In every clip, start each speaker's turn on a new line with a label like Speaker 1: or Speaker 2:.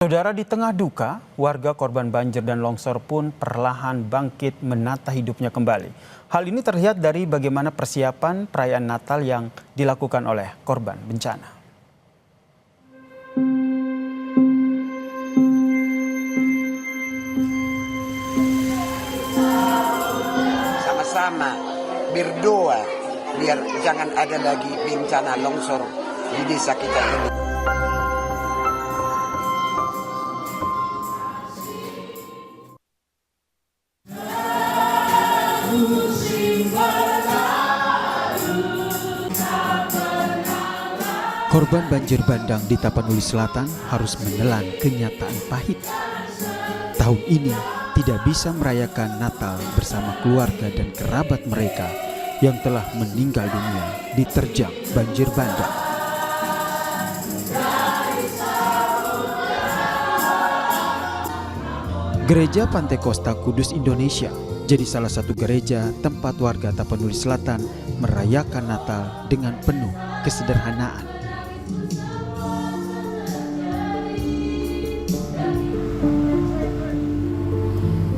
Speaker 1: Saudara, di tengah duka, warga korban banjir dan longsor pun perlahan bangkit menata hidupnya kembali. Hal ini terlihat dari bagaimana persiapan perayaan Natal yang dilakukan oleh korban bencana.
Speaker 2: Sama-sama berdoa biar jangan ada lagi bencana longsor di desa kita ini.
Speaker 1: Korban banjir bandang di Tapanuli Selatan harus menelan kenyataan pahit. Tahun ini tidak bisa merayakan Natal bersama keluarga dan kerabat mereka yang telah meninggal dunia diterjang banjir bandang. Gereja Pantai Kosta Kudus Indonesia jadi salah satu gereja tempat warga Tapanuli Selatan merayakan Natal dengan penuh kesederhanaan.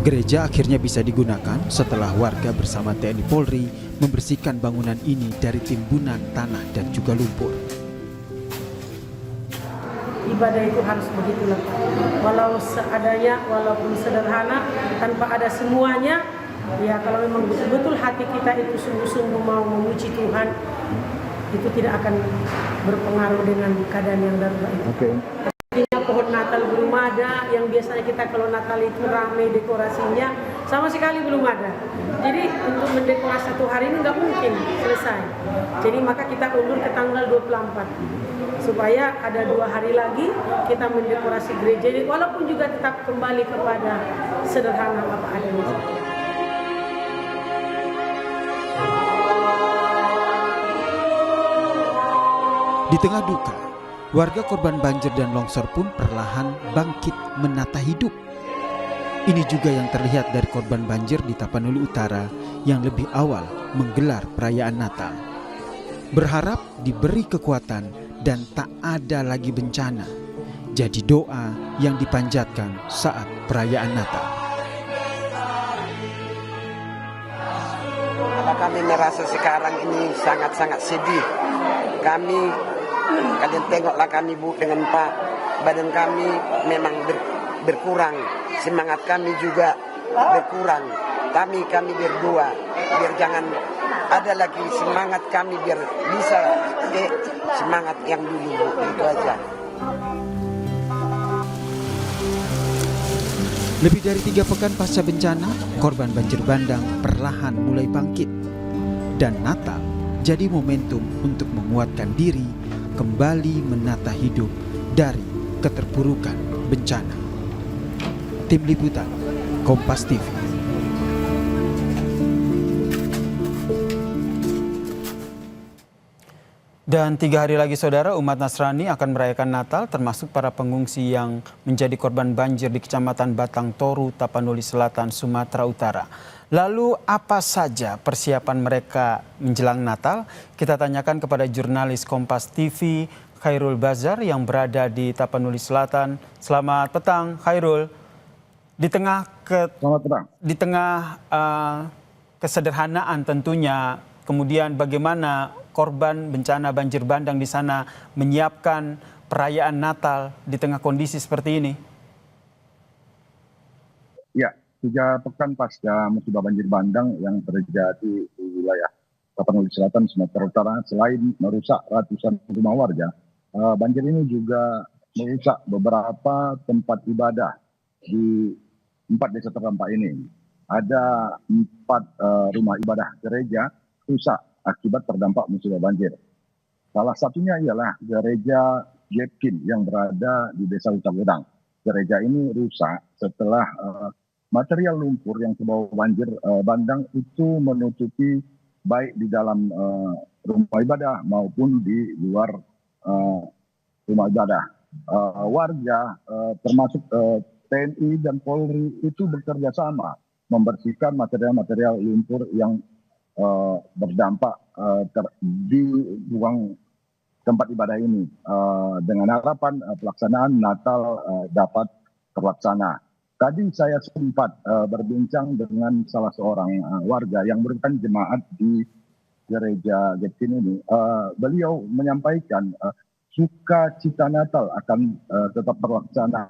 Speaker 1: Gereja akhirnya bisa digunakan setelah warga bersama TNI Polri membersihkan bangunan ini dari timbunan tanah dan juga lumpur.
Speaker 3: Ibadah itu harus begitu lengkap, walau seadanya, walaupun sederhana, tanpa ada semuanya. Ya kalau memang betul-betul hati kita itu sungguh-sungguh mau memuji Tuhan, itu tidak akan berpengaruh dengan keadaan yang darurat itu.
Speaker 4: Okay.
Speaker 3: Pohon Natal belum ada, yang biasanya kita kalau Natal itu ramai dekorasinya, sama sekali belum ada. Jadi untuk mendekorasi satu hari ini nggak mungkin selesai. Jadi maka kita undur ke tanggal 24 supaya ada 2 hari lagi kita mendekorasi gereja ini, walaupun juga tetap kembali kepada sederhana apa adanya.
Speaker 1: Di tengah duka, warga korban banjir dan longsor pun perlahan bangkit menata hidup. Ini juga yang terlihat dari korban banjir di Tapanuli Utara yang lebih awal menggelar perayaan Natal. Berharap diberi kekuatan dan tak ada lagi bencana. Jadi doa yang dipanjatkan saat perayaan Natal.
Speaker 2: Kami merasa sekarang ini sangat-sangat sedih. Kalian tengoklah kami Bu dengan Pak, badan kami memang berkurang, semangat kami juga berkurang. Kami berdua biar jangan ada lagi semangat kami, biar bisa semangat yang dulu Bu, itu aja.
Speaker 1: Lebih dari 3 pekan pasca bencana, korban banjir bandang perlahan mulai bangkit. Dan Natal jadi momentum untuk menguatkan diri kembali menata hidup dari keterpurukan bencana. Tim Liputan, Kompas TV. Dan 3 hari lagi saudara, umat Nasrani akan merayakan Natal, termasuk para pengungsi yang menjadi korban banjir di Kecamatan Batang Toru, Tapanuli Selatan, Sumatera Utara. Lalu apa saja persiapan mereka menjelang Natal? Kita tanyakan kepada jurnalis Kompas TV Khairul Bazar yang berada di Tapanuli Selatan. Selamat petang Khairul. Di tengah kesederhanaan tentunya, kemudian bagaimana korban bencana banjir bandang di sana menyiapkan perayaan Natal di tengah kondisi seperti ini?
Speaker 4: Ya, 3 pekan pasca musibah banjir bandang yang terjadi di wilayah Tapanuli Selatan, Sumatera Utara, selain merusak ratusan rumah warga, banjir ini juga merusak beberapa tempat ibadah di 4 desa terdampak ini. Ada 4 rumah ibadah gereja rusak akibat terdampak musibah banjir. Salah satunya ialah gereja Jepkin yang berada di desa Utagudang. Gereja ini rusak setelah material lumpur yang terbawa banjir bandang itu menutupi baik di dalam rumah ibadah maupun di luar rumah ibadah. Warga termasuk TNI dan Polri itu bekerja sama membersihkan material-material lumpur yang berdampak di ruang tempat ibadah ini dengan harapan pelaksanaan Natal dapat terlaksana. Tadi saya sempat berbincang dengan salah seorang warga yang merupakan jemaat di gereja Getkin ini. Beliau menyampaikan sukacita Natal akan tetap terlaksana.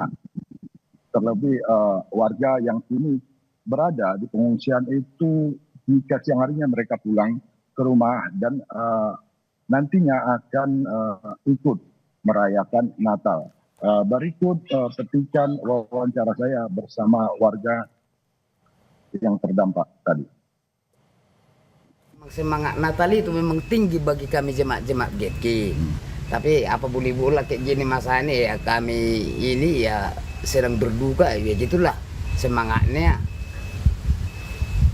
Speaker 4: Terlebih warga yang kini berada di pengungsian itu jika siang harinya mereka pulang ke rumah dan nantinya akan ikut merayakan Natal. Berikut petikan wawancara saya bersama warga yang terdampak tadi.
Speaker 5: Semangat Natal itu memang tinggi bagi kami jemaat-jemaat GetKi. Tapi apa boleh buat kayak gini masa ini ya, kami ini ya sedang berduka ya, gitulah semangatnya.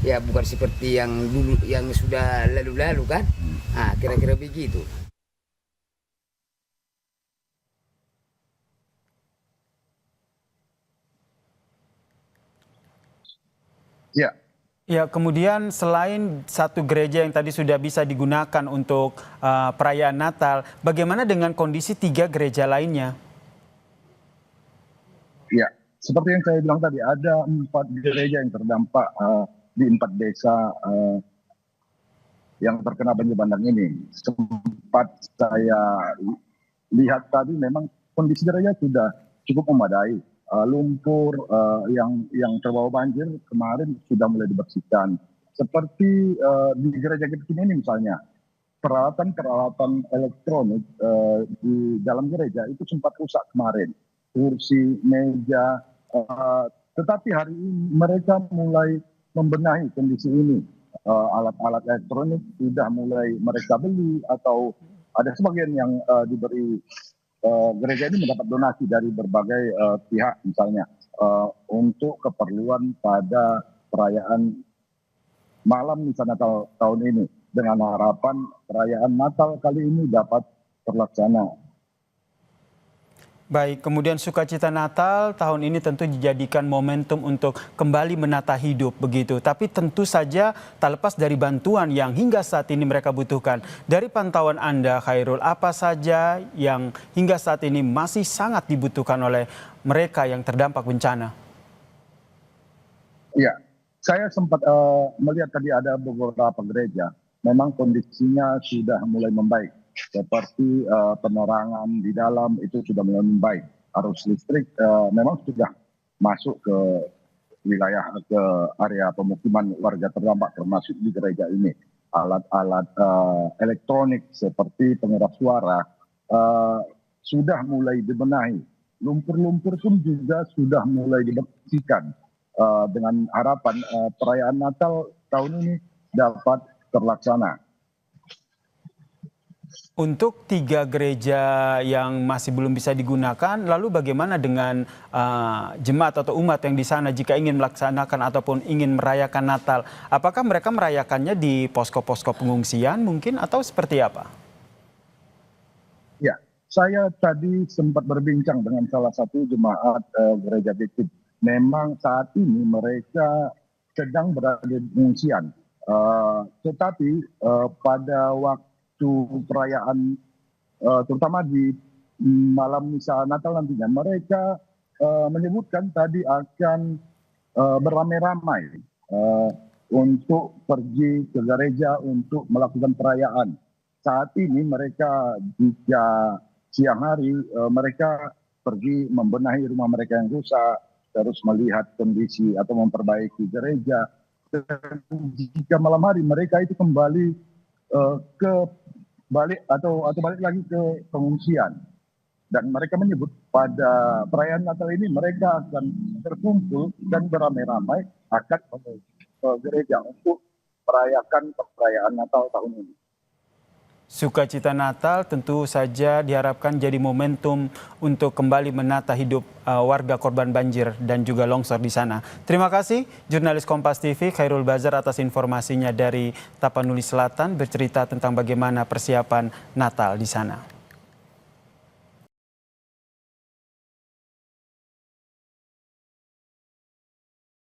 Speaker 5: Ya bukan seperti yang dulu yang sudah lalu-lalu kan. Nah, kira-kira begitu.
Speaker 4: Ya.
Speaker 1: Ya, kemudian selain satu gereja yang tadi sudah bisa digunakan untuk perayaan Natal, bagaimana dengan kondisi 3 gereja lainnya?
Speaker 4: Ya, seperti yang saya bilang tadi, ada 4 gereja yang terdampak di 4 desa yang terkena banjir bandang ini. Sempat saya lihat tadi memang kondisi gereja sudah cukup memadai. Lumpur yang terbawa banjir kemarin sudah mulai dibersihkan. Seperti di gereja Getkin ini misalnya, peralatan-peralatan elektronik di dalam gereja itu sempat rusak kemarin. Kursi, meja, tetapi hari ini mereka mulai membenahi kondisi ini. Alat-alat elektronik sudah mulai mereka beli atau ada sebagian yang diberi. Gereja ini mendapat donasi dari berbagai pihak misalnya untuk keperluan pada perayaan malam misa Natal tahun ini dengan harapan perayaan Natal kali ini dapat terlaksana.
Speaker 1: Baik, kemudian sukacita Natal tahun ini tentu dijadikan momentum untuk kembali menata hidup begitu. Tapi tentu saja tak lepas dari bantuan yang hingga saat ini mereka butuhkan. Dari pantauan Anda, Khairul, apa saja yang hingga saat ini masih sangat dibutuhkan oleh mereka yang terdampak bencana?
Speaker 4: Ya, saya sempat melihat tadi ada beberapa gereja. Memang kondisinya sudah mulai membaik. Seperti penerangan di dalam itu sudah mulai membaik. Arus listrik memang sudah masuk ke wilayah, ke area pemukiman warga terdampak termasuk di gereja ini. Alat-alat elektronik seperti pengeras suara sudah mulai dibenahi. Lumpur-lumpur pun juga sudah mulai dibersihkan dengan harapan perayaan Natal tahun ini dapat terlaksana.
Speaker 1: Untuk 3 gereja yang masih belum bisa digunakan, lalu bagaimana dengan jemaat atau umat yang di sana jika ingin melaksanakan ataupun ingin merayakan Natal? Apakah mereka merayakannya di posko-posko pengungsian mungkin atau seperti apa?
Speaker 4: Ya, saya tadi sempat berbincang dengan salah satu jemaat gereja Getkin. Memang saat ini mereka sedang berada di pengungsian. Tetapi pada waktu perayaan terutama di malam misa Natal nantinya mereka menyebutkan tadi akan beramai-ramai untuk pergi ke gereja untuk melakukan perayaan. Saat ini mereka jika siang hari mereka pergi membenahi rumah mereka yang rusak, terus melihat kondisi atau memperbaiki gereja. Dan jika malam hari mereka itu kembali balik lagi ke pengungsian, dan mereka menyebut pada perayaan Natal ini mereka akan terkumpul dan beramai-ramai akan menuju ke gereja untuk merayakan perayaan Natal tahun ini.
Speaker 1: Sukacita Natal tentu saja diharapkan jadi momentum untuk kembali menata hidup warga korban banjir dan juga longsor di sana. Terima kasih jurnalis Kompas TV Khairul Bazar atas informasinya dari Tapanuli Selatan bercerita tentang bagaimana persiapan Natal di sana.